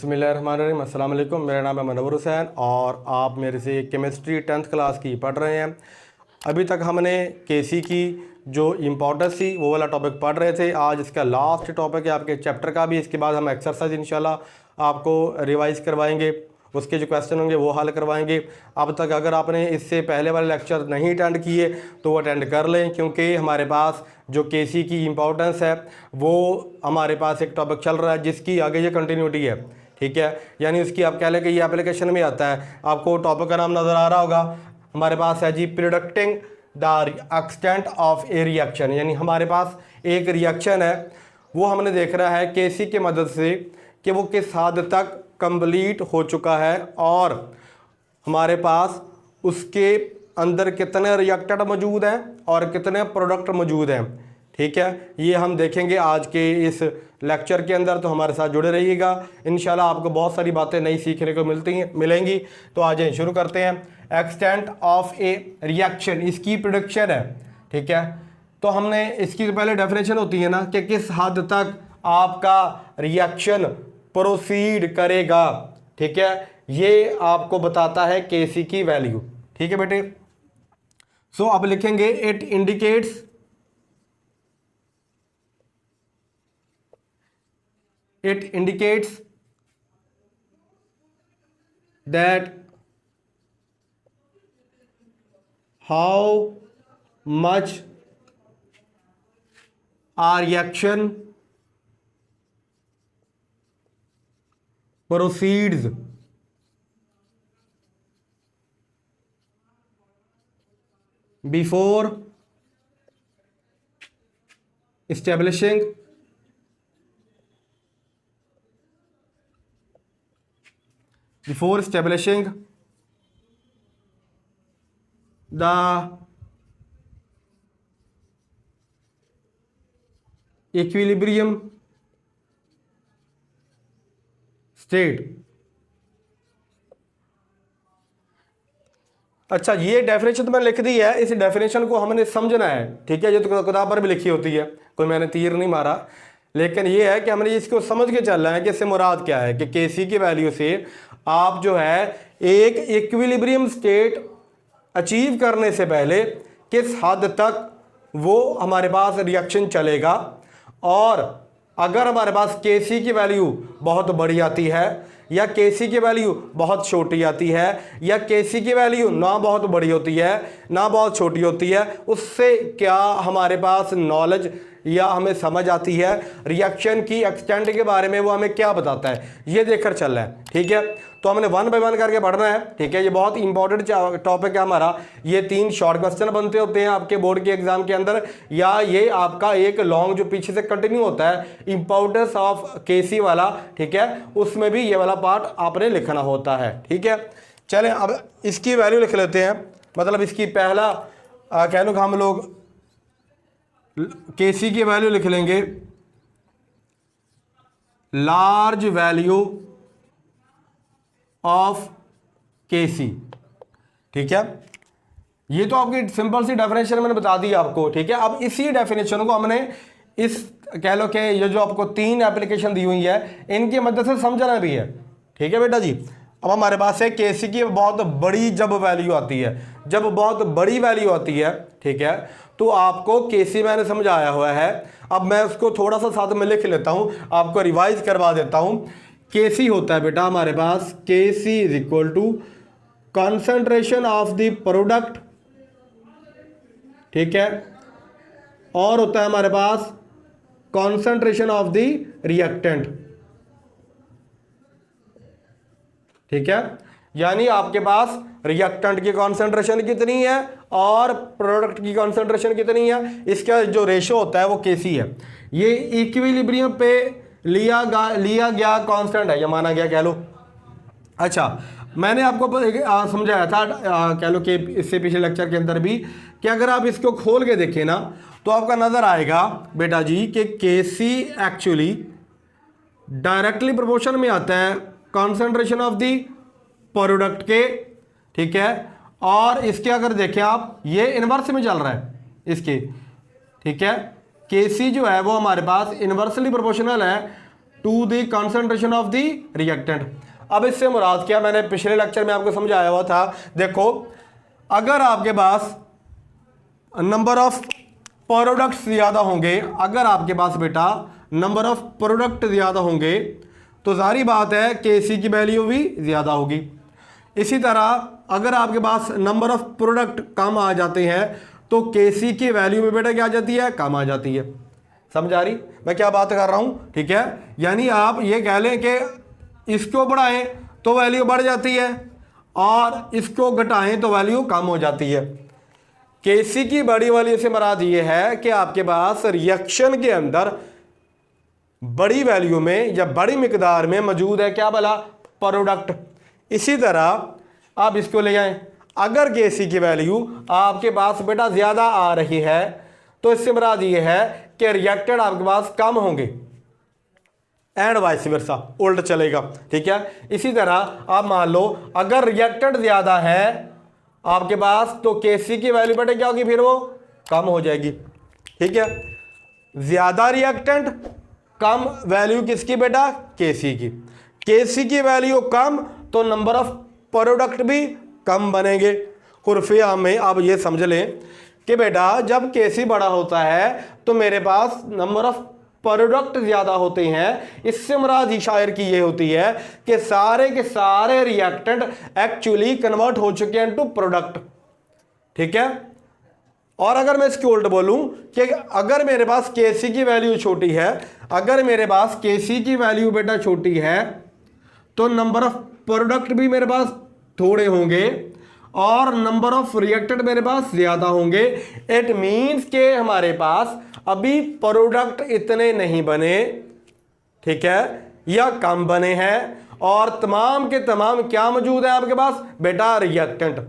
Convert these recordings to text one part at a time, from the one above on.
बिस्मिल्लाहिर्रहमानिर्रहीम। अस्सलाम वालेकुम। मेरा नाम है मनवर हुसैन और आप मेरे से केमिस्ट्री 10th क्लास की पढ़ रहे हैं। अभी तक हमने केसी की जो इम्पोर्टेंस थी वो वाला टॉपिक पढ़ रहे थे। आज इसका लास्ट टॉपिक है आपके चैप्टर का भी। इसके बाद हम एक्सरसाइज इंशाल्लाह आपको रिवाइज करवाएंगे, उसके जो क्वेश्चन होंगे वो हल करवाएंगे। अब तक अगर आपने इससे पहले वाले लेक्चर नहीं अटेंड किए तो वो अटेंड कर लें, क्योंकि हमारे पास जो केसी की इम्पोर्टेंस है वो हमारे पास एक टॉपिक चल रहा है जिसकी आगे ये कंटिन्यूटी है। ठीक है, यानी उसकी आप कह लें कि ये एप्लीकेशन में आता है। आपको टॉपिक का नाम नज़र आ रहा होगा, हमारे पास है जी predicting the extent of a reaction. यानी हमारे पास एक रिएक्शन है, वो हमने देख रहा है केसी की मदद से कि वो किस हद तक कंप्लीट हो चुका है और हमारे पास उसके अंदर कितने रिएक्टेंट मौजूद हैं और कितने प्रोडक्ट मौजूद हैं। ठीक है, ये हम देखेंगे आज के इस लेक्चर के अंदर, तो हमारे साथ जुड़े रहिएगा। इंशाल्लाह आपको बहुत सारी बातें नई सीखने को मिलेंगी। तो आज शुरू करते हैं। एक्सटेंट ऑफ ए रिएक्शन, इसकी प्रेडिक्शन है। ठीक है, तो हमने इसकी पहले डेफिनेशन होती है ना कि किस हद तक आपका रिएक्शन प्रोसीड करेगा। ठीक है, ये आपको बताता है केसी की वैल्यू। ठीक है बेटे, सो अब लिखेंगे it indicates that how much are reaction proceeds before establishing the equilibrium state. अच्छा, ये डेफिनेशन तो मैंने लिख दी है, इस डेफिनेशन को हमने समझना है। ठीक है, जो तो किताब पर भी लिखी होती है, कोई मैंने तीर नहीं मारा, लेकिन ये है कि हमने इसको समझ के चलना है कि इससे मुराद क्या है कि केसी की वैल्यू से आप जो है एक इक्विलिब्रियम स्टेट अचीव करने से पहले किस हद तक वो हमारे पास रिएक्शन चलेगा। और अगर हमारे पास केसी की वैल्यू बहुत बड़ी आती है या केसी की वैल्यू बहुत छोटी आती है या केसी की वैल्यू ना बहुत बड़ी होती है ना बहुत छोटी होती है, उससे क्या हमारे पास नॉलेज या हमें समझ आती है रिएक्शन की एक्सटेंट के बारे में, वो हमें क्या बताता है, ये देखकर चल रहा है। ठीक है, तो हमने 1 बाय 1 करके पढ़ना है। ठीक है, ये बहुत इंपॉर्टेंट टॉपिक है हमारा। ये 3 शॉर्ट क्वेश्चन बनते होते हैं आपके बोर्ड के एग्जाम के अंदर, या ये आपका एक लॉन्ग जो पीछे से कंटिन्यू होता है इंपॉर्टेंस ऑफ केसी वाला। ठीक है, उसमें भी ये वाला पार्ट आपने लिखना होता है। ठीक है, चलें अब इसकी वैल्यू लिख लेते हैं। मतलब इसकी पहला कह लो हम लोग केसी की वैल्यू लिख लेंगे लार्ज वैल्यू ऑफ केसी। ठीक है, ये तो आपकी सिंपल सी डेफिनेशन मैंने बता दी आपको। ठीक है, अब इसी डेफिनेशन को हमने इस कह लो कि ये जो आपको 3 एप्लीकेशन दी हुई है इनकी मदद से समझना भी है। ठीक है बेटा जी, अब हमारे पास है केसी की बहुत बड़ी जब वैल्यू आती है, जब बहुत बड़ी वैल्यू आती है। ठीक है, तो आपको केसी मैंने समझाया हुआ है। अब मैं उसको थोड़ा सा साथ में लिख लेता हूं, आपको रिवाइज करवा देता हूं। केसी होता है बेटा हमारे पास, KC is equal to concentration of the product. ठीक है, और होता है हमारे पास कॉन्सेंट्रेशन ऑफ द रिएक्टेंट। ठीक है, यानी आपके पास रिएक्टेंट की कॉन्सेंट्रेशन कितनी है और प्रोडक्ट की कॉन्सेंट्रेशन कितनी है, इसका जो रेशो होता है वो केसी है। ये इक्विलिब्रियम पे लिया गया कांस्टेंट है, या माना गया कह लो। अच्छा, मैंने आपको समझाया था कह लो कि इससे पिछले लेक्चर के अंदर भी कि अगर आप इसको खोल के देखें ना तो आपका नजर आएगा बेटा जी कि केसी एक्चुअली डायरेक्टली प्रोपोर्शन में आता है कॉन्सेंट्रेशन ऑफ द प्रोडक्ट के। ठीक है, और इसके अगर देखें आप ये इनवर्स में चल रहा है इसके। ठीक है, केसी जो है वो हमारे पास इन्वर्सली प्रोपोर्शनल है to the concentration of the reactant. अब इससे मुराद क्या, मैंने पिछले लेक्चर में आपको समझाया हुआ था। देखो अगर आपके पास नंबर ऑफ प्रोडक्ट्स ज़्यादा होंगे, अगर आपके पास बेटा नंबर ऑफ प्रोडक्ट ज़्यादा होंगे तो जारी बात है केसी की वैल्यू भी ज़्यादा होगी। इसी तरह अगर आपके पास नंबर ऑफ प्रोडक्ट कम आ जाते हैं तो केसी की वैल्यू में बेटा क्या आ जाती है, कम आ जाती है। समझ आ रही मैं क्या बात कर रहा हूँ, ठीक है। यानी आप ये कह लें कि इसको बढ़ाएं तो वैल्यू बढ़ जाती है और इसको घटाएं तो वैल्यू कम हो जाती है। केसी की बड़ी वैल्यू से मुराद ये है कि आपके पास रिएक्शन के अंदर बड़ी वैल्यू में या बड़ी मिकदार में मौजूद है क्या भला, प्रोडक्ट। इसी तरह आप इसको ले जाएं, अगर केसी की वैल्यू आपके पास बेटा ज़्यादा आ रही है तो इससे मुराद ये है कि रिएक्टेंट आपके पास कम होंगे, एंड वाइस वर्सा, उल्ट चलेगा, ठीक है। इसी तरह आप मान लो अगर रिएक्टेंट ज़्यादा है आपके पास तो केसी की वैल्यू बेटा क्या होगी, फिर वो कम हो जाएगी, ठीक है। ज़्यादा रिएक्टेंट कम वैल्यू किसकी बेटा, केसी की। केसी की वैल्यू कम तो नंबर ऑफ प्रोडक्ट भी कम बनेंगे। खुरफिया में आप ये समझ लें कि बेटा जब केसी बड़ा होता है तो मेरे पास नंबर ऑफ प्रोडक्ट ज़्यादा होते हैं। इससे मुराद शायर की ये होती है कि सारे के सारे रिएक्टेंट एक्चुअली कन्वर्ट हो चुके हैं टू प्रोडक्ट, ठीक है। और अगर मैं इसकी उल्ट बोलूं कि अगर मेरे पास केसी की वैल्यू छोटी है, अगर मेरे पास केसी की वैल्यू बेटा छोटी है तो नंबर ऑफ प्रोडक्ट भी मेरे पास थोड़े होंगे और नंबर ऑफ रिएक्टेंट मेरे पास ज़्यादा होंगे। इट मीन्स के हमारे पास अभी प्रोडक्ट इतने नहीं बने, ठीक है, या कम बने हैं, और तमाम के तमाम क्या मौजूद है आपके पास बेटा, रिएक्टेंट।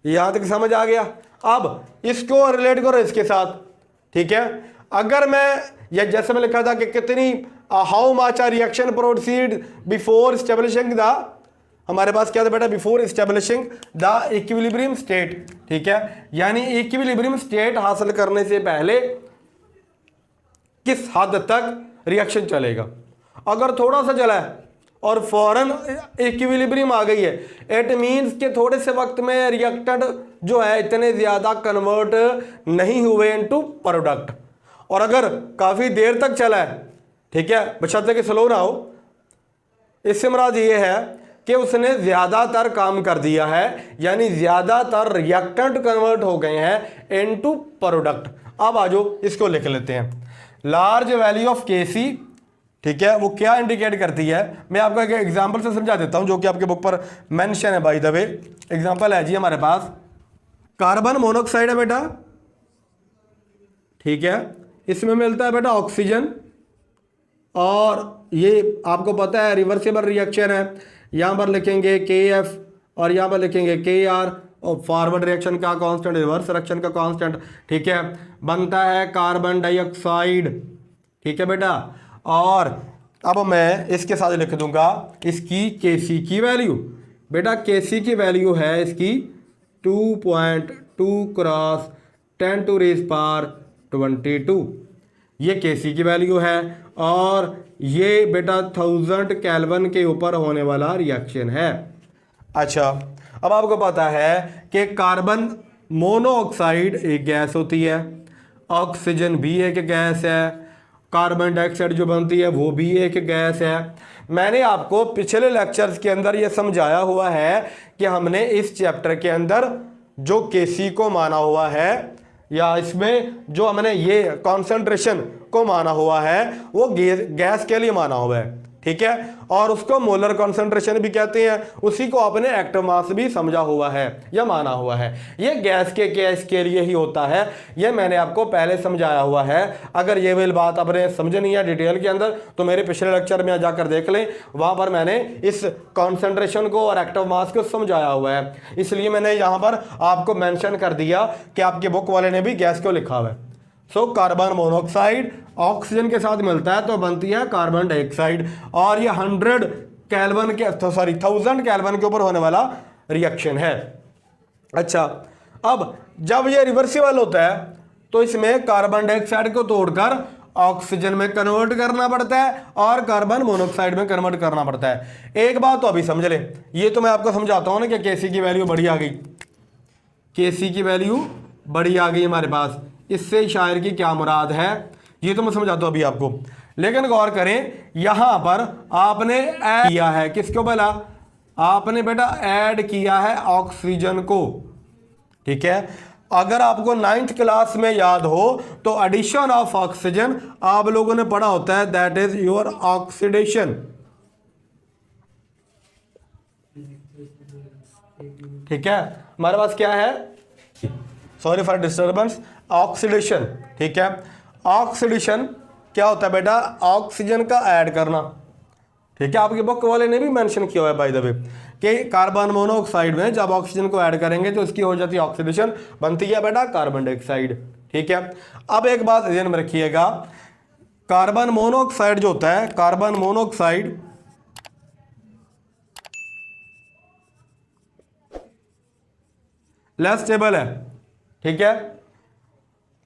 यहां तक समझ आ गया। अब इसको रिलेट करो इसके साथ, ठीक है। अगर मैं या जैसे मैं लिखा था कि कितनी how much a reaction proceed before establishing the, हमारे पास क्या था बेटा, before establishing the equilibrium state, ठीक है। यानी इक्विलिब्रियम स्टेट हासिल करने से पहले किस हद तक रिएक्शन चलेगा। अगर थोड़ा सा चला है और फौरन इक्विलिब्रियम आ गई है, इट मीन्स कि थोड़े से वक्त में रिएक्टेंट जो है इतने ज़्यादा कन्वर्ट नहीं हुए इनटू प्रोडक्ट। और अगर काफ़ी देर तक चला है, ठीक है, बशर्ते कि स्लो ना हो, इससे मुराद ये है कि उसने ज़्यादातर काम कर दिया है, यानी ज़्यादातर रिएक्टेंट कन्वर्ट हो गए हैं इनटू प्रोडक्ट। अब आ जाओ इसको लिख लेते हैं। लार्ज वैल्यू ऑफ केसी, ठीक है, वो क्या इंडिकेट करती है, मैं आपको एक एग्जांपल से समझा देता हूं जो कि आपके बुक पर मेंशन है। बाय द वे एग्जांपल है जी हमारे पास कार्बन मोनोऑक्साइड है बेटा, ठीक है, इसमें मिलता है बेटा ऑक्सीजन, और ये आपको पता है रिवर्सिबल रिएक्शन है। यहाँ पर लिखेंगे KF और यहाँ पर लिखेंगे KR, और फॉरवर्ड रिएक्शन का कांस्टेंट, रिवर्स रिएक्शन का कांस्टेंट, ठीक है, बनता है कार्बन डाइऑक्साइड, ठीक है बेटा। और अब मैं इसके साथ लिख दूंगा इसकी केसी की वैल्यू। बेटा केसी की वैल्यू है इसकी 2.2 क्रॉस 10⁻22, ये केसी की वैल्यू है। और ये बेटा 1000 केल्विन के ऊपर होने वाला रिएक्शन है। अच्छा, अब आपको पता है कि कार्बन मोनोऑक्साइड एक गैस होती है, ऑक्सीजन भी एक गैस है, कार्बन डाइऑक्साइड जो बनती है वो भी एक गैस है। मैंने आपको पिछले लेक्चर्स के अंदर ये समझाया हुआ है कि हमने इस चैप्टर के अंदर जो केसी को माना हुआ है, या इसमें जो हमने ये कॉन्सेंट्रेशन को माना हुआ है, वो गैस के लिए माना हुआ है, ठीक है, और उसको मोलर कॉन्सेंट्रेशन भी कहते हैं। उसी को आपने एक्टिव मास भी समझा हुआ है या माना हुआ है। ये गैस के लिए ही होता है, ये मैंने आपको पहले समझाया हुआ है। अगर ये वाली बात आपने समझ नहीं है डिटेल के अंदर तो मेरे पिछले लेक्चर में जाकर देख लें, वहाँ पर मैंने इस कॉन्सेंट्रेशन को और एक्टिव मास को समझाया हुआ है। इसलिए मैंने यहाँ पर आपको मैंशन कर दिया कि आपके बुक वाले ने भी गैस को लिखा हुआ है। सो कार्बन मोनोऑक्साइड ऑक्सीजन के साथ मिलता है तो बनती है कार्बन डाइऑक्साइड, और ये 1000 केल्विन के ऊपर होने वाला रिएक्शन है। अच्छा, अब जब ये रिवर्सिबल होता है तो इसमें कार्बन डाइऑक्साइड को तोड़कर ऑक्सीजन में कन्वर्ट करना पड़ता है और कार्बन मोनोऑक्साइड में कन्वर्ट करना पड़ता है। एक बात तो अभी समझ ले, ये तो मैं आपको समझाता हूँ ना कि केसी की वैल्यू बड़ी आ गई, केसी की वैल्यू बड़ी आ गई हमारे पास, इससे शायर की क्या मुराद है ये तो मैं समझाता हूँ अभी आपको। लेकिन गौर करें यहां पर आपने ऐड किया है, किसको बोला, आपने बेटा ऐड किया है ऑक्सीजन को। ठीक है, अगर आपको 9th क्लास में याद हो तो एडिशन ऑफ ऑक्सीजन आप लोगों ने पढ़ा होता है, दैट इज योर ऑक्सीडेशन। ठीक है, हमारे पास क्या है, सॉरी फॉर डिस्टर्बेंस, ऑक्सीडेशन। ठीक है, ऑक्सीडेशन क्या होता है बेटा, ऑक्सीजन का ऐड करना। ठीक है, आपके बुक वाले ने भी मेंशन किया हुआ है बाय द वे कि कार्बन मोनोऑक्साइड में जब ऑक्सीजन को ऐड करेंगे तो इसकी हो जाती है ऑक्सीडेशन, बनती है बेटा कार्बन डाइऑक्साइड। ठीक है, अब एक बात ध्यान में रखिएगा, कार्बन मोनोऑक्साइड जो होता है, कार्बन मोनोऑक्साइड लेस स्टेबल है। ठीक है,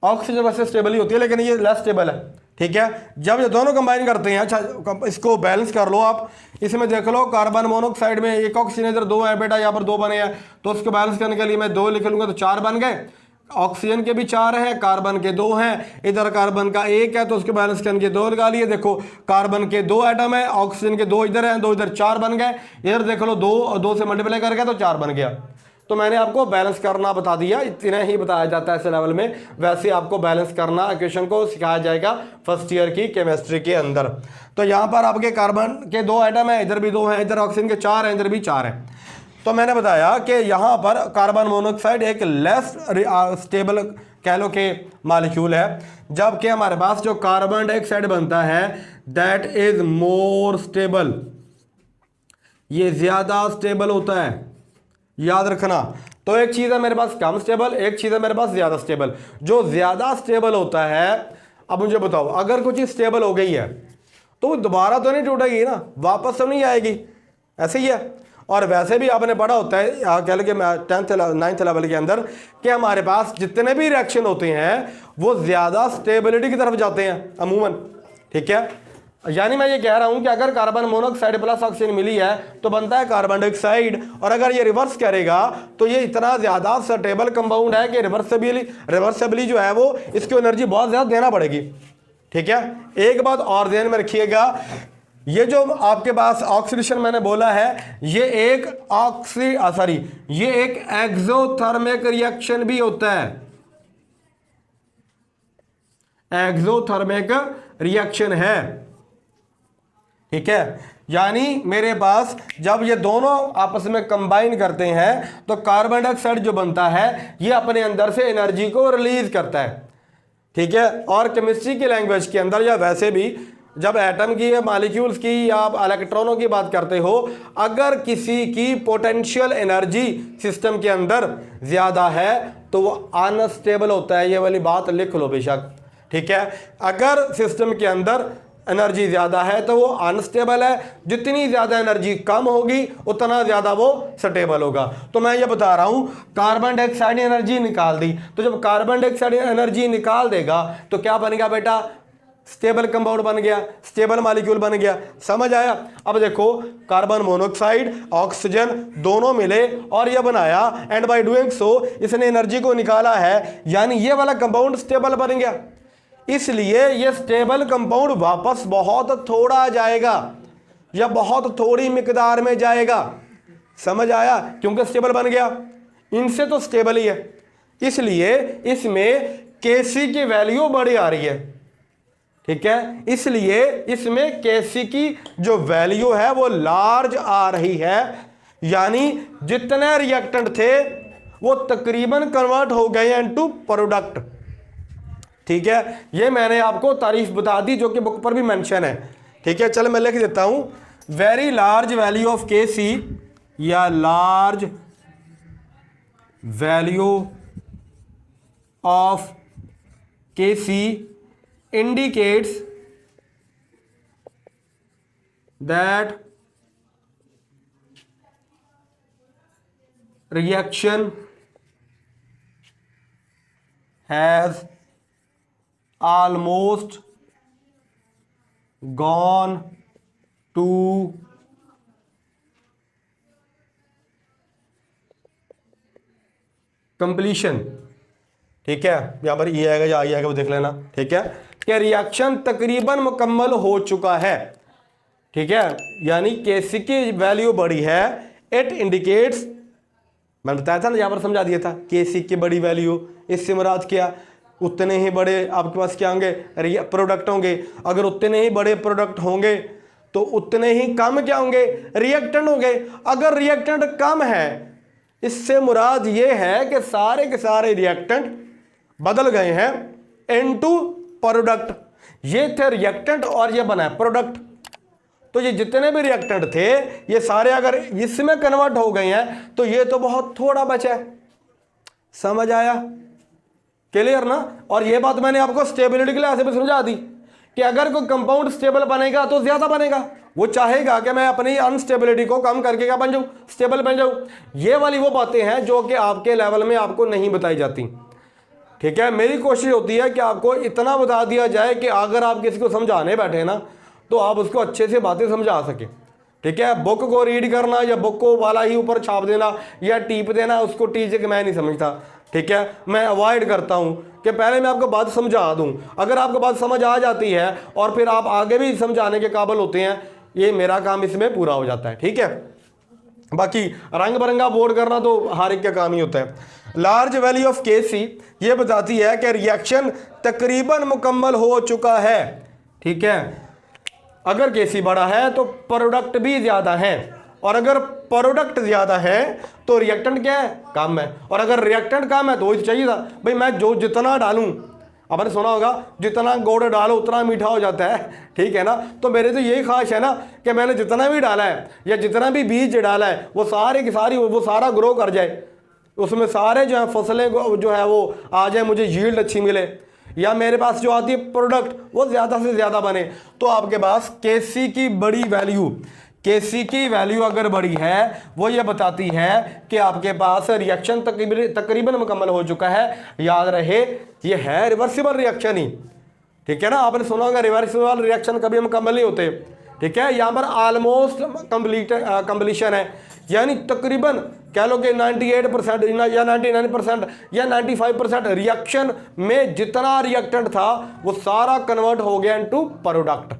ऑक्सीजन वैसे स्टेबल ही होती है लेकिन ये लेस स्टेबल है। ठीक है, जब ये दोनों कंबाइन करते हैं, अच्छा इसको बैलेंस कर लो आप, इसमें देख लो कार्बन मोनोऑक्साइड में एक ऑक्सीजन इधर 2 है बेटा, यहाँ पर 2 बने हैं, तो उसको बैलेंस करने के लिए मैं 2 लिख लूंगा तो 4 बन गए। ऑक्सीजन के भी 4 हैं, कार्बन के 2 हैं, इधर कार्बन का 1 है तो उसके बैलेंस करने के 2 लगा लिए। देखो कार्बन के 2 एटम है, ऑक्सीजन के 2 इधर हैं, 2 इधर, 4 बन गए। इधर देख लो 2 और 2 से मल्टीप्लाई कर गया तो 4 बन गया। तो मैंने आपको बैलेंस करना बता दिया, इतना ही बताया जाता है इस लेवल में, वैसे आपको बैलेंस करना इक्वेशन को सिखाया जाएगा फर्स्ट ईयर की केमिस्ट्री के अंदर। तो यहाँ पर आपके कार्बन के 2 एटम है, इधर भी 2 हैं, इधर ऑक्सीजन के 4 हैं, इधर भी 4 हैं। तो मैंने बताया कि यहाँ पर कार्बन मोनोऑक्साइड एक लेस स्टेबल कह लो कि मॉलिक्यूल है, जबकि हमारे पास जो कार्बन डाइऑक्साइड बनता है दैट इज मोर स्टेबल, ये ज्यादा स्टेबल होता है, याद रखना। तो एक चीज है मेरे पास कम स्टेबल, एक चीज है मेरे पास ज्यादा स्टेबल। जो ज्यादा स्टेबल होता है, अब मुझे बताओ अगर कुछ चीज स्टेबल हो गई है तो वो दोबारा तो नहीं टूटेगी ना, वापस तो नहीं आएगी, ऐसे ही है। और वैसे भी आपने पढ़ा होता है कह लो कि 9th लेवल के अंदर कि हमारे पास जितने भी रिएक्शन होते हैं वो ज्यादा स्टेबिलिटी की तरफ जाते हैं अमूमन। ठीक है, यानी मैं ये कह रहा हूं कि अगर कार्बन मोनोऑक्साइड प्लस ऑक्सीजन मिली है तो बनता है कार्बन डाइऑक्साइड, और अगर ये रिवर्स करेगा तो ये इतना ज्यादा स्टेबल कंपाउंड है कि रिवर्सेबली जो है वो इसको एनर्जी बहुत ज्यादा देना पड़ेगी। ठीक है, एक बात और ध्यान में रखिएगा, ये जो आपके पास ऑक्सीडेशन मैंने बोला है ये एक ये एक एक्सोथर्मिक रिएक्शन भी होता है, एक्सोथर्मिक रिएक्शन है। ठीक है, यानी मेरे पास जब ये दोनों आपस में कंबाइन करते हैं तो कार्बन डाइऑक्साइड जो बनता है ये अपने अंदर से एनर्जी को रिलीज करता है। ठीक है, और केमिस्ट्री की लैंग्वेज के अंदर या वैसे भी जब एटम की या मॉलिक्यूल्स की या आप इलेक्ट्रॉनों की बात करते हो, अगर किसी की पोटेंशियल एनर्जी सिस्टम के अंदर ज्यादा है तो वो अनस्टेबल होता है, ये वाली बात लिख लो बेशक। ठीक है, अगर सिस्टम के अंदर एनर्जी ज्यादा है तो वो अनस्टेबल है, जितनी ज्यादा एनर्जी कम होगी उतना ज्यादा वो स्टेबल होगा। तो मैं ये बता रहा हूं कार्बन डाइऑक्साइड ने एनर्जी निकाल दी, तो जब कार्बन डाइऑक्साइड एनर्जी निकाल देगा तो क्या बनेगा बेटा, स्टेबल कंपाउंड बन गया, स्टेबल मॉलिक्यूल बन गया। समझ आया? अब देखो कार्बन मोनोऑक्साइड ऑक्सीजन दोनों मिले और यह बनाया, एंड बाय डूइंग सो इसने एनर्जी को निकाला है, यानी ये वाला कंपाउंड स्टेबल बन गया। इसलिए ये स्टेबल कंपाउंड वापस बहुत थोड़ा जाएगा या बहुत थोड़ी मिकदार में जाएगा। समझ आया? क्योंकि स्टेबल बन गया, इनसे तो स्टेबल ही है, इसलिए इसमें Kc की वैल्यू बड़ी आ रही है। ठीक है, इसलिए इसमें Kc की जो वैल्यू है वो लार्ज आ रही है, यानी जितने रिएक्टेंट थे वो तकरीबन कन्वर्ट हो गए इनटू प्रोडक्ट। ठीक है, ये मैंने आपको तारीफ बता दी जो कि बुक पर भी मेंशन है। ठीक है, चलो मैं लिख देता हूं, very large value of Kc या large value of Kc indicates that reaction has almost gone to completion. ठीक है, यहां पर ई आएगा या आई आएगा वो देख लेना। ठीक है, कि रिएक्शन तकरीबन मुकम्मल हो चुका है। ठीक है, यानी केसी की वैल्यू बड़ी है, इट इंडिकेट्स, मैंने बताया था ना, यहां पर समझा दिया था केसी की बड़ी वैल्यू, इससे मुराद क्या, उतने ही बड़े आपके पास क्या होंगे, प्रोडक्ट होंगे। अगर उतने ही बड़े प्रोडक्ट होंगे तो उतने ही कम क्या होंगे, रिएक्टेंट होंगे। अगर रिएक्टेंट कम है, इससे मुराद ये है कि सारे के सारे रिएक्टेंट बदल गए हैं इनटू प्रोडक्ट। ये थे रिएक्टेंट और ये बना है प्रोडक्ट। तो ये जितने भी रिएक्टेंट थे ये सारे अगर इसमें कन्वर्ट हो गए हैं तो ये तो बहुत थोड़ा बचा है। समझ आया, क्लियर ना। और ये बात मैंने आपको स्टेबिलिटी के लिहाज से भी समझा दी कि अगर कोई कंपाउंड स्टेबल बनेगा तो ज्यादा बनेगा, वो चाहेगा कि मैं अपनी अनस्टेबिलिटी को कम करके क्या बन जाऊं, स्टेबल बन जाऊं। ये वाली वो बातें हैं जो कि आपके लेवल में आपको नहीं बताई जाती। ठीक है, मेरी कोशिश होती है कि आपको इतना बता दिया जाए कि अगर आप किसी को समझाने बैठे ना तो आप उसको अच्छे से बातें समझा सके। ठीक है, बुक को रीड करना या बुक को वाला ही ऊपर छाप देना या टीप देना, उसको टीचर के मैं नहीं समझता। ठीक है, मैं अवॉइड करता हूं कि पहले मैं आपको बात समझा दूं। अगर आपको बात समझ आ जाती है और फिर आप आगे भी समझाने के काबिल होते हैं, ये मेरा काम इसमें पूरा हो जाता है। ठीक है, बाकी रंग बिरंगा बोर्ड करना तो हर एक का काम ही होता है। लार्ज वैल्यू ऑफ केसी ये बताती है कि रिएक्शन तकरीबन मुकम्मल हो चुका है। ठीक है, अगर केसी बड़ा है तो प्रोडक्ट भी ज्यादा है, और अगर प्रोडक्ट ज्यादा है तो रिएक्टेंट क्या है, कम है। और अगर रिएक्टेंट कम है तो वही चाहिए था भाई, मैं जो जितना डालूं, आपने सुना होगा जितना गुड़ डालो उतना मीठा हो जाता है। ठीक है ना, तो मेरे तो यही ख्वाहिश है ना कि मैंने जितना भी डाला है या जितना भी बीज डाला है वो सारे की सारी वो सारा ग्रो कर जाए, उसमें सारे जो है फसलें जो है वो आ जाए, मुझे यील्ड अच्छी मिले, या मेरे पास जो आती है प्रोडक्ट वो ज़्यादा से ज़्यादा बने। तो आपके पास केसी की बड़ी वैल्यू, केसी की वैल्यू अगर बड़ी है वो ये बताती है कि आपके पास रिएक्शन तकरीबन मुकम्मल हो चुका है। याद रहे ये है रिवर्सिबल रिएक्शन ही। ठीक है ना, आपने सुना होगा रिवर्सिबल रिएक्शन कभी मुकम्मल नहीं होते। ठीक है, यहाँ पर ऑलमोस्ट कंप्लीशन है, यानी तकरीबन कह लो कि 98% या 99% या 95% रिएक्शन में जितना रिएक्टेंट था वो सारा कन्वर्ट हो गया इनटू प्रोडक्ट।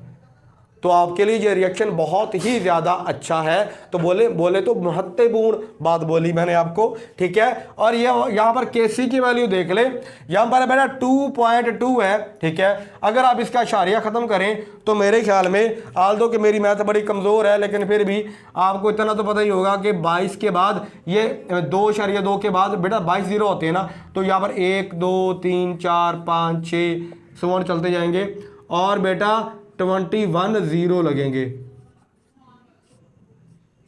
तो आपके लिए ये रिएक्शन बहुत ही ज़्यादा अच्छा है। तो बोले तो महत्वपूर्ण बात बोली मैंने आपको। ठीक है, और ये यहाँ पर केसी की वैल्यू देख ले, यहाँ पर बेटा 2.2 है। ठीक है, अगर आप इसका इशारिया ख़त्म करें तो मेरे ख्याल में, आल दो कि मेरी मैथ बड़ी कमज़ोर है लेकिन फिर भी आपको इतना तो पता ही होगा कि 22 के बाद ये 2.2 के बाद बेटा 22 जीरो होते हैं ना, तो यहाँ पर 1 2 3 4 5 6 सवाल चलते जाएंगे और बेटा 21 जीरो लगेंगे,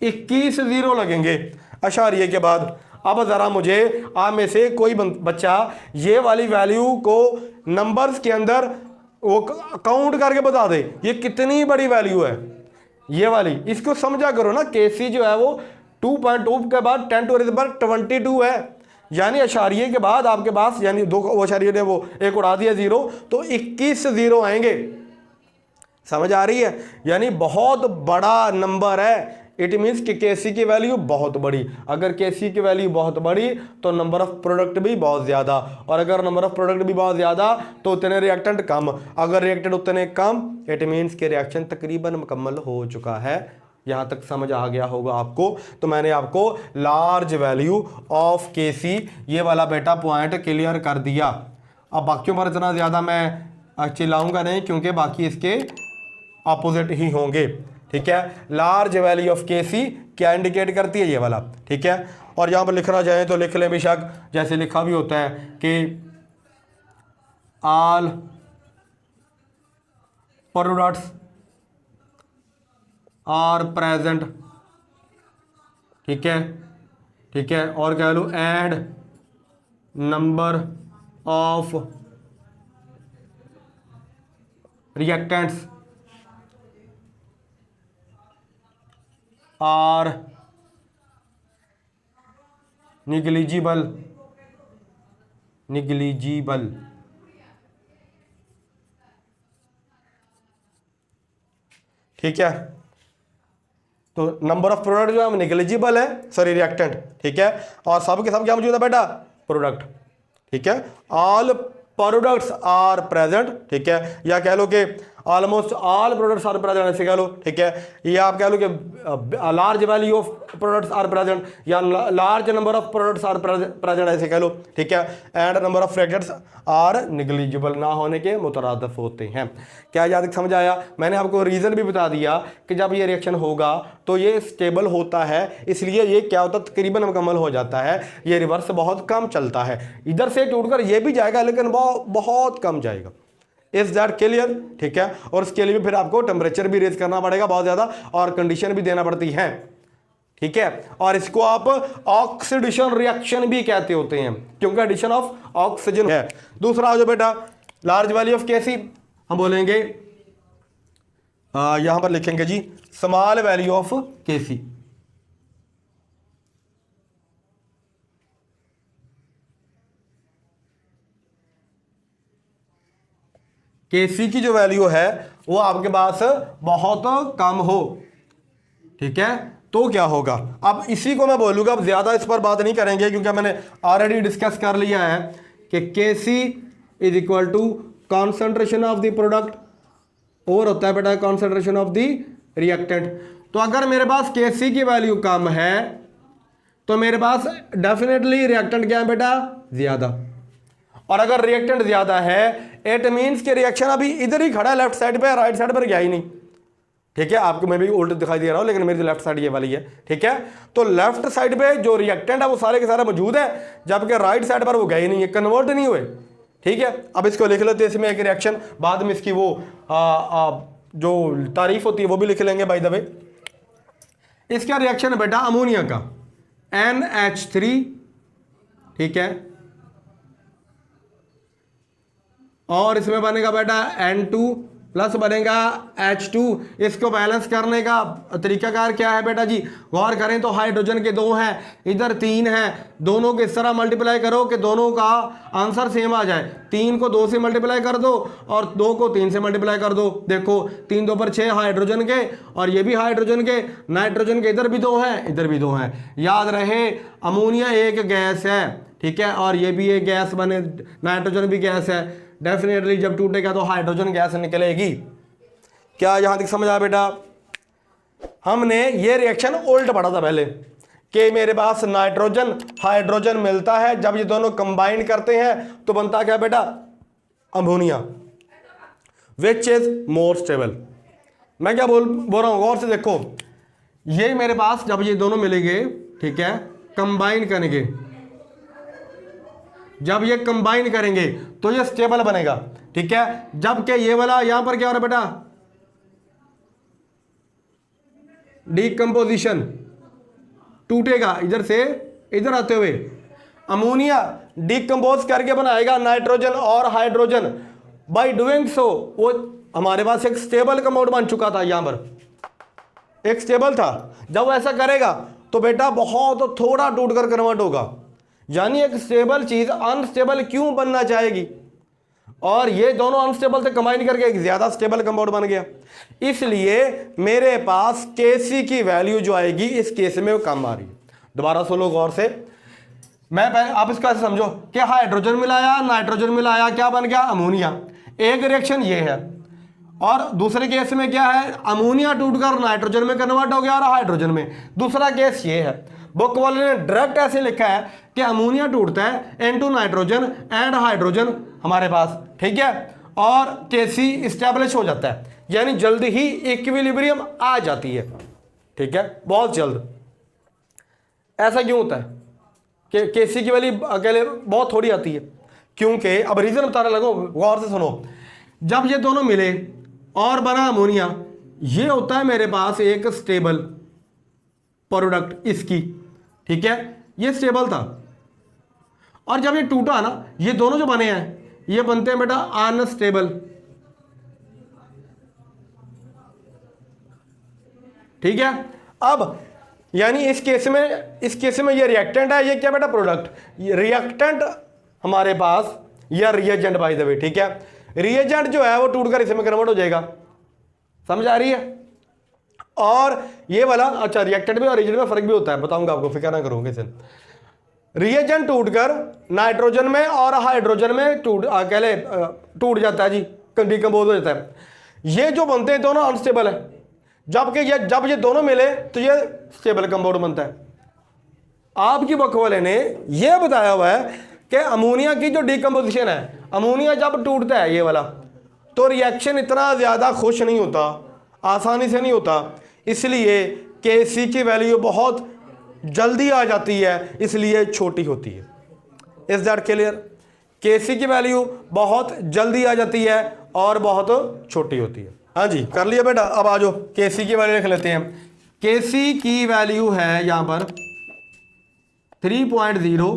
21 जीरो लगेंगे अशारिये के बाद। अब ज़रा मुझे आप में से कोई बच्चा ये वाली वैल्यू को नंबर्स के अंदर वो काउंट करके बता दे ये कितनी बड़ी वैल्यू है ये वाली। इसको समझा करो ना, केसी जो है वो 2.2 के बाद 10 टू द पावर 22 है, यानी अशारिये के बाद आपके पास, यानी दो वो अशारिये ने वो एक उड़ा दिया जीरो, तो 21 जीरो आएंगे। समझ आ रही है, यानी बहुत बड़ा नंबर है। इट मीन्स कि केसी की वैल्यू बहुत बड़ी। अगर केसी की वैल्यू बहुत बड़ी तो नंबर ऑफ प्रोडक्ट भी बहुत ज़्यादा, और अगर नंबर ऑफ प्रोडक्ट भी बहुत ज़्यादा तो उतने रिएक्टेंट कम। अगर रिएक्टेंट उतने कम, इट मीन्स कि रिएक्शन तकरीबन मुकम्मल हो चुका है। यहाँ तक समझ आ गया होगा आपको। तो मैंने आपको लार्ज वैल्यू ऑफ केसी ये वाला बेटा पॉइंट क्लियर कर दिया। अब बाकियों पर इतना ज़्यादा मैं चिल्लाऊंगा नहीं क्योंकि बाकी इसके अपोजिट ही होंगे। ठीक है, लार्ज वैल्यू ऑफ केसी क्या इंडिकेट करती है, ये वाला। ठीक है, और यहाँ पर लिखना चाहें तो लिख लें बेशक, जैसे लिखा भी होता है कि ऑल प्रोडक्ट्स आर प्रेजेंट। ठीक है, ठीक है, और कह लो and number of reactants are negligible. ठीक है। तो नंबर ऑफ प्रोडक्ट जो है निगलिजिबल है, सॉरी रिएक्टेंट, ठीक है। और सब के सब क्या मौजूद है बेटा, प्रोडक्ट, ठीक है। ऑल प्रोडक्ट्स आर प्रेजेंट, ठीक है, या कह लो कि almost all products are present, ऐसे कह लो, ठीक है। या आप कह लो कि large value of products are present, या large number of products are present, ऐसे कह लो, ठीक है। And number of reactants are negligible, ना होने के मुतरादफ होते हैं। क्या याद समझ आया? मैंने आपको रीज़न भी बता दिया कि जब ये रिएक्शन होगा तो ये स्टेबल होता है, इसलिए ये क्या होता है, तकरीबन मुकम्मल हो जाता है। ये रिवर्स बहुत कम चलता है, इधर से टूटकर ये भी जाएगा लेकिन बहुत कम जाएगा। Is that clear? ठीक है। और इसके लिए भी फिर आपको टेम्परेचर भी रेज करना पड़ेगा बहुत ज़्यादा, और कंडीशन भी देना पड़ती है, ठीक है। और इसको आप ऑक्सीडेशन रिएक्शन भी कहते होते हैं, क्योंकि एडिशन ऑफ ऑक्सीजन है। दूसरा जो बेटा लार्ज वैल्यू ऑफ केसी, हम बोलेंगे यहां पर लिखेंगे जी स्मॉल वैल्यू ऑफ केसी। केसी की जो वैल्यू है वो आपके पास बहुत कम हो, ठीक है, तो क्या होगा? अब इसी को मैं बोलूंगा, अब ज्यादा इस पर बात नहीं करेंगे क्योंकि मैंने ऑलरेडी डिस्कस कर लिया है कि KC is equal to concentration of the product, और होता है बेटा कॉन्सेंट्रेशन ऑफ द रिएक्टेंट। तो अगर मेरे पास केसी की वैल्यू कम है तो मेरे पास डेफिनेटली रिएक्टेंट क्या है बेटा, ज्यादा। और अगर रिएक्टेंट ज्यादा है इट मीन्स कि रिएक्शन अभी इधर ही खड़ा है, लेफ्ट साइड पे, राइट साइड पर गया ही नहीं, ठीक है। आपको मैं भी उल्ट दिखाई दे रहा हूं लेकिन मेरी लेफ्ट साइड ये वाली है, ठीक है। तो लेफ्ट साइड पे जो रिएक्टेंट है वो सारे के सारे मौजूद है, जबकि राइट साइड पर वो गए ही नहीं है, कन्वर्ट नहीं हुए, ठीक है। अब इसको लिख लेते हैं, इसमें एक रिएक्शन, बाद में इसकी वो जो तारीफ होती है वो भी लिख लेंगे बाय द वे। इसका रिएक्शन है बेटा अमोनिया का NH3, ठीक है, और इसमें बनेगा बेटा N2 प्लस बनेगा H2। इसको बैलेंस करने का तरीकाकार क्या है बेटा जी, गौर करें तो हाइड्रोजन के 2 हैं, इधर 3 हैं, दोनों को इस तरह मल्टीप्लाई करो कि दोनों का आंसर सेम आ जाए। 3 को 2 से मल्टीप्लाई कर दो और 2 को 3 से मल्टीप्लाई कर दो। देखो 3 2 पर 6 हाइड्रोजन के, और ये भी हाइड्रोजन के, नाइट्रोजन के इधर भी 2 हैं, इधर भी 2 हैं। याद रहे अमोनिया एक गैस है, ठीक है, और ये भी एक गैस बने, नाइट्रोजन भी गैस है। डेफिनेटली जब टूटेगा तो हाइड्रोजन गैस निकलेगी। क्या यहां तक समझ आया बेटा? हमने ये रिएक्शन उल्ट पढ़ा था पहले कि मेरे पास नाइट्रोजन हाइड्रोजन मिलता है, जब ये दोनों कंबाइन करते हैं तो बनता क्या बेटा, ammonia, which is more stable. मैं क्या बोल रहा हूं, गौर से देखो, ये मेरे पास जब ये दोनों मिलेंगे, ठीक है, कंबाइन करेंगे, जब ये कंबाइन करेंगे तो ये स्टेबल बनेगा, ठीक है। जबकि ये वाला यहां पर क्या हो रहा है बेटा, डीकंपोजिशन, टूटेगा इधर से इधर आते हुए। अमोनिया डीकंपोज करके बनाएगा नाइट्रोजन और हाइड्रोजन, बाय डूइंग सो वो हमारे पास एक स्टेबल कंपाउंड बन चुका था, यहां पर एक स्टेबल था। जब वो ऐसा करेगा तो बेटा बहुत थोड़ा टूटकर कन्वर्ट होगा, यानी एक स्टेबल चीज अनस्टेबल क्यों बनना चाहेगी, और ये दोनों अनस्टेबल से कंबाइन करके एक ज्यादा स्टेबल कंपाउंड बन गया। इसलिए मेरे पास Kc की वैल्यू जो आएगी इस केस में वो कम आ रही है। दोबारा सुनो गौर से, मैं आप इसका ऐसे समझो कि हाइड्रोजन मिलाया नाइट्रोजन मिलाया, क्या बन गया, अमोनिया। एक रिएक्शन ये है, और दूसरे केस में क्या है, अमोनिया टूटकर नाइट्रोजन में कन्वर्ट हो गया और हाइड्रोजन में। दूसरा केस ये है, बुक वाले ने डायरेक्ट ऐसे लिखा है कि अमोनिया टूटता है N2 नाइट्रोजन एंड हाइड्रोजन हमारे पास, ठीक है, और Kc स्टैब्लिश हो जाता है, यानी जल्दी ही इक्विलिब्रियम आ जाती है, ठीक है, बहुत जल्द। ऐसा क्यों होता है कि Kc की वैल्यू अकेले बहुत थोड़ी आती है? क्योंकि अब रीजन बताने लगो, गौर से सुनो। जब ये दोनों मिले और बना अमोनिया, ये होता है मेरे पास एक स्टेबल प्रोडक्ट इसकी, ठीक है, ये स्टेबल था। और जब ये टूटा ना, ये दोनों जो बने हैं ये बनते हैं बेटा अनस्टेबल, ठीक है। अब यानी इस केस में ये रिएक्टेंट है, ये क्या बेटा, प्रोडक्ट। रिएक्टेंट हमारे पास या रिएजेंट बाय द वे, ठीक है। रिएजेंट जो है वो टूटकर इसमें कन्वर्ट हो जाएगा, समझ आ रही है? और ये वाला अच्छा रिएक्टेंट में और रिएजेंट में फर्क भी होता है, बताऊंगा आपको, फिक्र ना करोगे सर। रिएजेंट टूटकर नाइट्रोजन में और हाइड्रोजन में टूट जाता है जी, डिकम्पोज हो जाता है। ये जो बनते हैं दोनों अनस्टेबल है, जबकि जब ये दोनों मिले तो ये स्टेबल कंपाउंड बनता है। आपकी बुक वाले ने यह बताया हुआ है कि अमोनिया की जो डिकम्पोजिशन है, अमोनिया जब टूटता है ये वाला, तो रिएक्शन इतना ज़्यादा खुश नहीं होता, आसानी से नहीं होता, इसलिए Kc की वैल्यू बहुत जल्दी आ जाती है, इसलिए छोटी होती है। Is that clear? Kc की वैल्यू बहुत जल्दी आ जाती है और बहुत छोटी होती है। हाँ जी, कर लिया बेटा। अब आ जाओ Kc की वैल्यू लिख लेते हैं। Kc की वैल्यू है यहाँ पर 3.0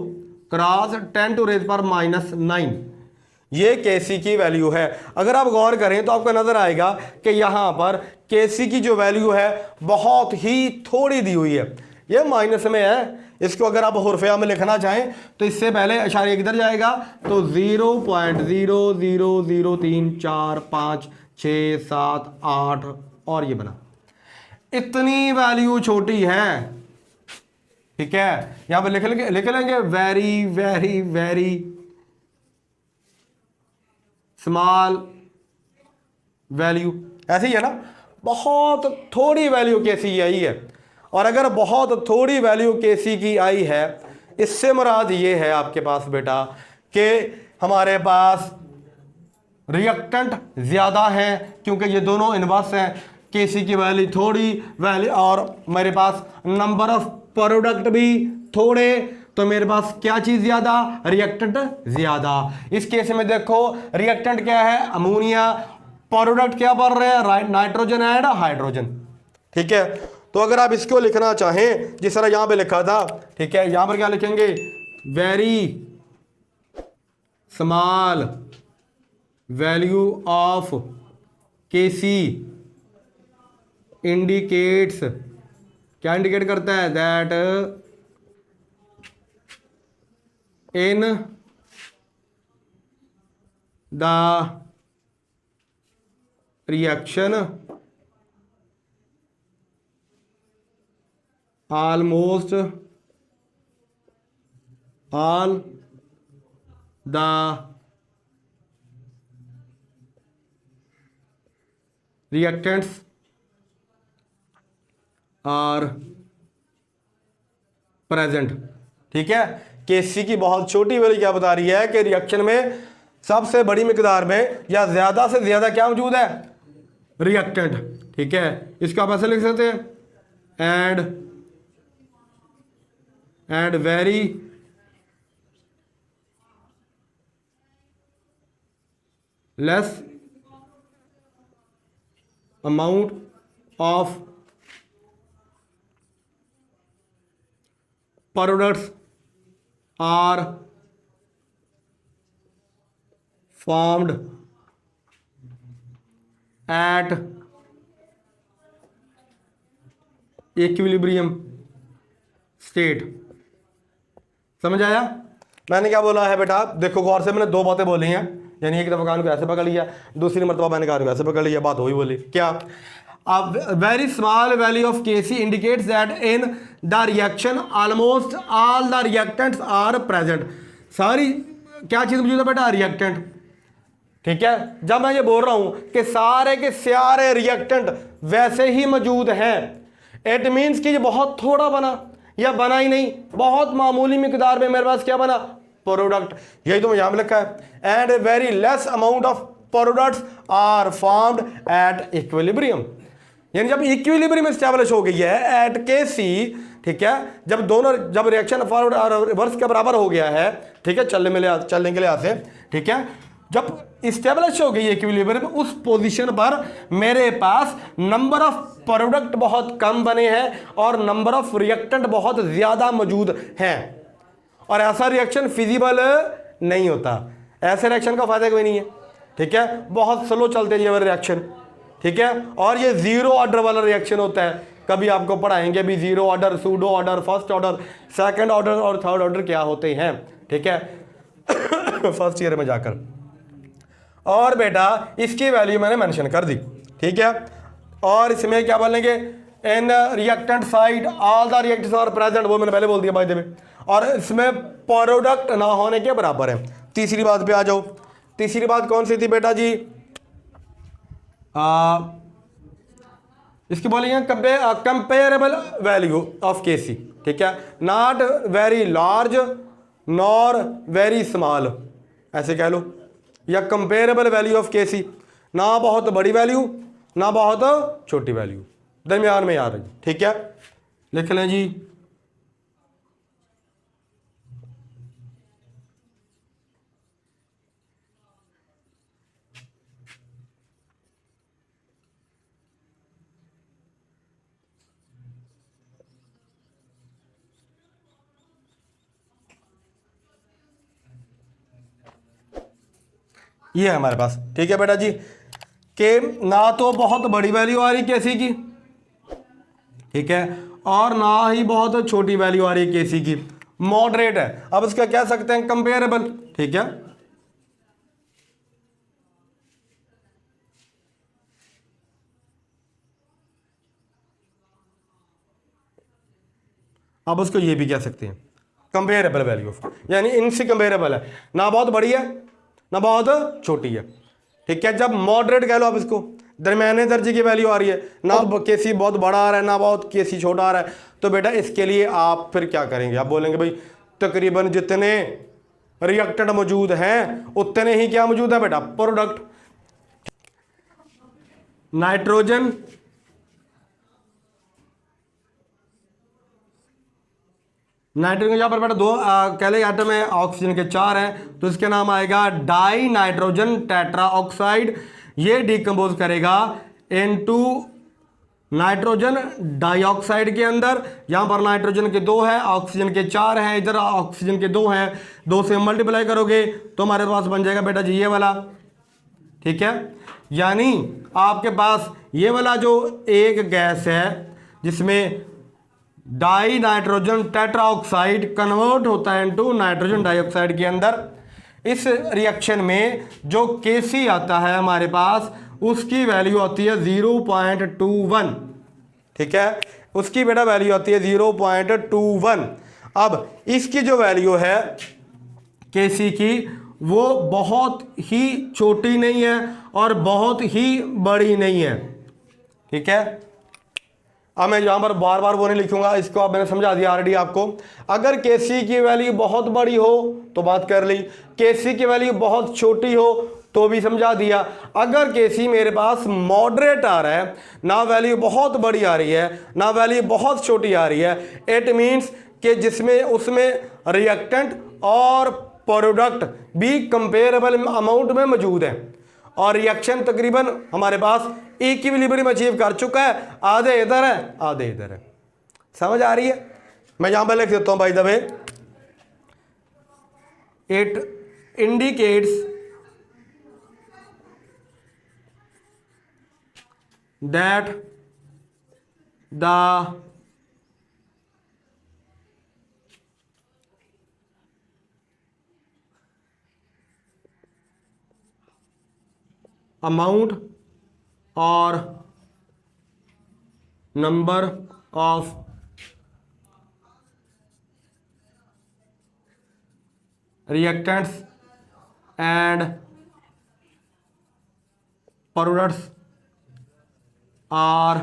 क्रॉस 10 टू रेज पर -9, ये Kc की वैल्यू है। अगर आप गौर करें तो आपको नजर आएगा कि यहाँ पर Kc की जो वैल्यू है बहुत ही थोड़ी दी हुई है, ये माइनस में है। इसको अगर आप हुर्फिया में लिखना चाहें तो इससे पहले इशारे किधर जाएगा, तो 0.00034 5 6 7 8 और ये बना, इतनी वैल्यू छोटी है, ठीक है। यहां पर लिख लेंगे very very very small value, ऐसे ही है ना, बहुत थोड़ी वैल्यू Kc की आई है। और अगर बहुत थोड़ी वैल्यू Kc की आई है, इससे मुराद ये है आपके पास बेटा कि हमारे पास रिएक्टेंट ज़्यादा है, क्योंकि ये दोनों इनवर्स हैं। Kc की वैल्यू थोड़ी वैल्यू और मेरे पास नंबर ऑफ प्रोडक्ट भी थोड़े, तो मेरे पास क्या चीज़ ज़्यादा, रिएक्टेंट ज़्यादा। इस केस में देखो रिएक्टेंट क्या है, अमोनिया, प्रोडक्ट क्या बन रहे हैं, नाइट्रोजन एंड हाइड्रोजन, ठीक है। तो अगर आप इसको लिखना चाहें जिस तरह यहां पे लिखा था, ठीक है, यहां पर क्या लिखेंगे, very small value of Kc indicates, क्या इंडिकेट करता है, that in the reaction almost all the reactants are present, ठीक है। Kc की बहुत छोटी वैल्यू क्या बता रही है कि रिएक्शन में सबसे बड़ी मिकदार में या ज्यादा से ज्यादा क्या मौजूद है, रिएक्टेंट, ठीक है। इसको आप ऐसे लिख सकते हैं, and very less amount of products are formed at equilibrium state। समझ आया मैंने क्या बोला है बेटा? देखो गौर से, मैंने दो बातें बोली हैं, यानी एक दफा कान को ऐसे पकड़ लिया, दूसरी मरतबा मैंने कान को ऐसे पकड़ लिया, बात वही बोली। क्या? Very small value of Kc indicates that in the reaction almost all the reactants are present. सारी क्या चीज़ मौजूद है बेटा? रिएक्टेंट, ठीक है। जब मैं ये बोल रहा हूं कि सारे के सारे रिएक्टेंट वैसे ही मौजूद हैं, इट मीन्स कि ये बहुत थोड़ा बना या बना ही नहीं, बहुत मामूली मिकदार में मेरे पास क्या बना? प्रोडक्ट। यही तो यहां में लिखा है, and very less amount of products are formed at equilibrium. यानी जब इक्विलिब्रियम एस्टैब्लिश हो गई है एट Kc, ठीक है, जब रिएक्शन फॉरवर्ड और रिवर्स के बराबर हो गया है, ठीक है, चलने के लिहाज से, ठीक है, जब इस्टेब्लिश हो गई इक्विलिब्रियम, उस पोजीशन पर मेरे पास नंबर ऑफ प्रोडक्ट बहुत कम बने हैं और नंबर ऑफ रिएक्टेंट बहुत ज़्यादा मौजूद हैं, और ऐसा रिएक्शन फिजिबल नहीं होता। ऐसे रिएक्शन का फायदा कोई नहीं है, ठीक है, बहुत स्लो चलते हैं ये वाले रिएक्शन, ठीक है। और ये जीरो ऑर्डर वाला रिएक्शन होता है, कभी आपको पढ़ाएंगे भी zero order, pseudo order, first order, second order और थर्ड ऑर्डर क्या होते हैं, ठीक है, फर्स्ट ईयर में जाकर। और बेटा इसकी वैल्यू मैंने मेंशन कर दी, ठीक है। और इसमें क्या बोलेंगे, in reactant side all the reactants are present, वो मैंने पहले बोल दिया बाय द वे, और इसमें प्रोडक्ट ना होने के बराबर है। तीसरी बात पे आ जाओ। तीसरी बात कौन सी थी बेटा जी? इसकी बोलेंगे कंपेरेबल वैल्यू ऑफ केसी, ठीक है, not very large nor very small, ऐसे कह लो, या कंपेरेबल वैल्यू ऑफ केसी, ना बहुत बड़ी वैल्यू ना बहुत छोटी वैल्यू, दरमियान में आ रही, ठीक है, लिख लें जी। ये है हमारे पास, ठीक है बेटा जी, कि ना तो बहुत बड़ी वैल्यू आ रही केसी की, ठीक है, और ना ही बहुत छोटी वैल्यू आ रही है केसी की, मॉडरेट है। अब इसका कह सकते हैं कंपेरेबल, ठीक है। अब उसको ये भी कह सकते हैं कंपेरेबल वैल्यू ऑफ, यानी इनसे कंपेरेबल है, ना बहुत बड़ी है ना बहुत छोटी है, ठीक है। जब मॉडरेट कह लो आप इसको, दरमियाने दर्जे की वैल्यू आ रही है, ना केसी बहुत बड़ा आ रहा है ना बहुत केसी छोटा आ रहा है, तो बेटा इसके लिए आप फिर क्या करेंगे? आप बोलेंगे भाई तकरीबन जितने रिएक्टेंट मौजूद हैं उतने ही क्या मौजूद है बेटा? प्रोडक्ट। नाइट्रोजन नाइट्रोजन यहाँ पर बेटा दो कैले एटम है, ऑक्सीजन के 4 हैं, तो इसके नाम आएगा डाई नाइट्रोजन टेट्रा ऑक्साइड। ये डिकम्पोज करेगा इनटू नाइट्रोजन डाइऑक्साइड के अंदर। यहाँ पर नाइट्रोजन के 2 है, ऑक्सीजन के 4 हैं, इधर ऑक्सीजन के 2 हैं, 2 से मल्टीप्लाई करोगे तो हमारे पास बन जाएगा बेटा जी ये वाला, ठीक है। यानी आपके पास ये वाला जो एक गैस है जिसमें डाई नाइट्रोजन टेट्राऑक्साइड कन्वर्ट होता है इनटू नाइट्रोजन डाइऑक्साइड के अंदर, इस रिएक्शन में जो केसी आता है हमारे पास उसकी वैल्यू आती है 0.21, ठीक है, उसकी बेटा वैल्यू आती है 0.21। अब इसकी जो वैल्यू है केसी की वो बहुत ही छोटी नहीं है और बहुत ही बड़ी नहीं है, ठीक है। अब मैं यहाँ पर बार बार वो नहीं लिखूंगा, इसको अब मैंने समझा दिया ऑलरेडी आपको। अगर केसी की वैल्यू बहुत बड़ी हो तो बात कर ली, केसी की वैल्यू बहुत छोटी हो तो भी समझा दिया। अगर केसी मेरे पास मॉडरेट आ रहा है, ना वैल्यू बहुत बड़ी आ रही है ना वैल्यू बहुत छोटी आ रही है, इट मीन्स कि जिसमें उसमें रिएक्टेंट और प्रोडक्ट भी कंपेरेबल अमाउंट में मौजूद है और रिएक्शन तकरीबन हमारे पास इक्विलिब्रियम अचीव कर चुका है, आधे इधर है आधे इधर है। समझ आ रही है? मैं यहां पर लिख देता हूं by the way, it indicates that the amount or number of reactants and products are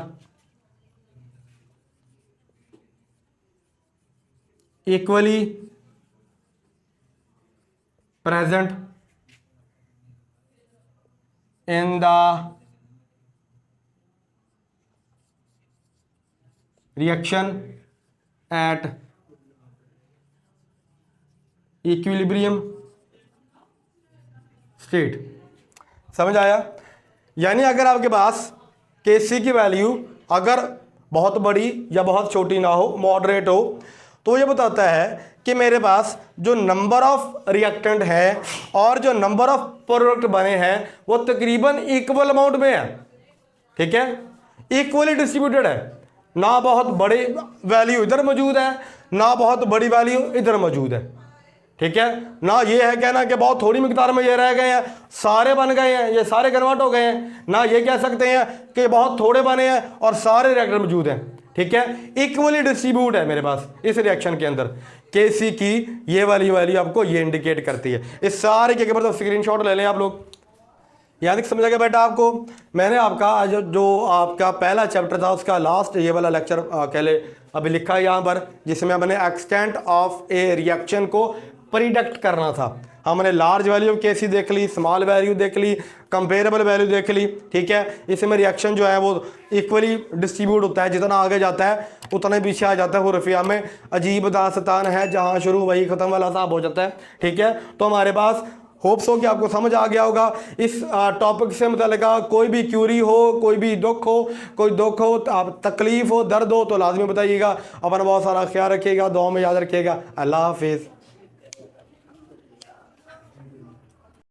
equally present in the reaction at equilibrium state। समझ आया? यानी अगर आपके पास केसी की वैल्यू अगर बहुत बड़ी या बहुत छोटी ना हो, मॉडरेट हो, तो ये बताता है कि मेरे पास जो नंबर ऑफ रिएक्टेंट है और जो नंबर ऑफ प्रोडक्ट बने हैं वो तकरीबन इक्वल अमाउंट में है, ठीक है, इक्वली डिस्ट्रीब्यूटेड है, ना बहुत बड़ी वैल्यू इधर मौजूद है ना बहुत बड़ी वैल्यू इधर मौजूद है, ठीक है ना। ये है कहना कि बहुत थोड़ी मिकदार में ये रह गए हैं, सारे बन गए हैं, ये सारे कन्वर्ट हो गए हैं ना। ये कह सकते हैं कि बहुत थोड़े बने हैं और सारे रिएक्टर मौजूद हैं। ठीक है, इक्वली डिस्ट्रीब्यूट है मेरे पास इस रिएक्शन के अंदर। Kc की ये वाली वैल्यू आपको ये इंडिकेट करती है। इस सारे के मतलब स्क्रीनशॉट ले लें आप लोग। यहाँ तक समझा गया बेटा आपको। मैंने आपका आज जो आपका पहला चैप्टर था उसका लास्ट ये वाला लेक्चर कह ले अभी लिखा है यहाँ पर, जिसमें हमने एक्सटेंट ऑफ ए रिएक्शन को प्रिडिक्ट करना था। हमने लार्ज वैल्यू ऑफ Kc देख ली, स्मॉल वैल्यू देख ली, कंपेरेबल वैल्यू देख ली। ठीक है, इसमें रिएक्शन जो है वो इक्वली डिस्ट्रीब्यूट होता है, जितना आगे जाता है उतना ही पीछे आ जाता है। हुरफिया में अजीब दास्तान है, जहाँ शुरू वही ख़त्म वाला हिसाब हो जाता है। ठीक है, तो हमारे पास होप्स हो कि आपको समझ आ गया होगा। इस टॉपिक से मतलब कोई भी क्यूरी हो, कोई भी दुख हो, आप तकलीफ़ हो, दर्द हो तो लाजमी बताइएगा। अपना बहुत सारा ख्याल रखिएगा, दुआ में याद रखिएगा। अल्लाह हाफिज़।